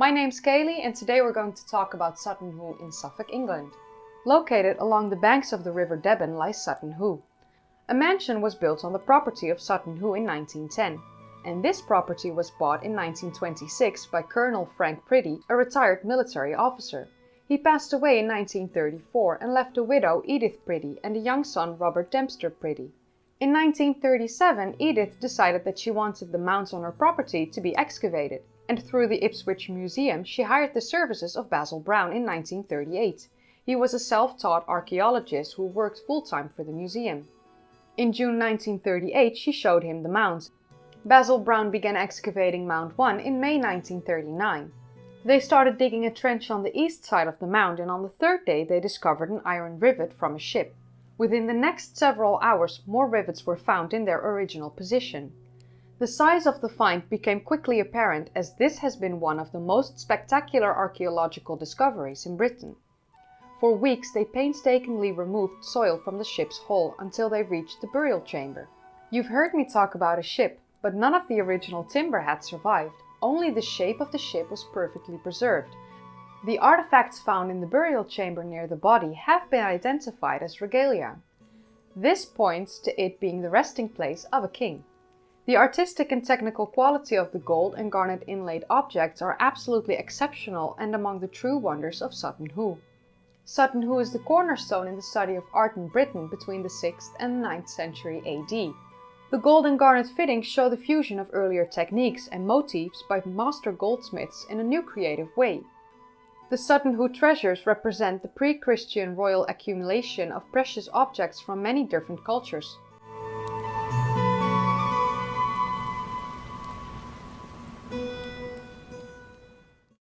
My name's Kayleigh and today we're going to talk about Sutton Hoo in Suffolk, England. Located along the banks of the River Deben lies Sutton Hoo. A mansion was built on the property of Sutton Hoo in 1910, and this property was bought in 1926 by Colonel Frank Priddy, a retired military officer. He passed away in 1934 and left a widow, Edith Priddy, and a young son, Robert Dempster Priddy. In 1937, Edith decided that she wanted the mounds on her property to be excavated, and through the Ipswich Museum she hired the services of Basil Brown in 1938. He was a self-taught archaeologist who worked full-time for the museum. In June 1938 she showed him the mounds. Basil Brown began excavating Mound 1 in May 1939. They started digging a trench on the east side of the mound, and on the third day they discovered an iron rivet from a ship. Within the next several hours more rivets were found in their original position. The size of the find became quickly apparent, as this has been one of the most spectacular archaeological discoveries in Britain. For weeks they painstakingly removed soil from the ship's hull until they reached the burial chamber. You've heard me talk about a ship, but none of the original timber had survived. Only the shape of the ship was perfectly preserved. The artifacts found in the burial chamber near the body have been identified as regalia. This points to it being the resting place of a king. The artistic and technical quality of the gold and garnet inlaid objects are absolutely exceptional and among the true wonders of Sutton Hoo. Sutton Hoo is the cornerstone in the study of art in Britain between the 6th and 9th century AD. The gold and garnet fittings show the fusion of earlier techniques and motifs by master goldsmiths in a new creative way. The Sutton Hoo treasures represent the pre-Christian royal accumulation of precious objects from many different cultures.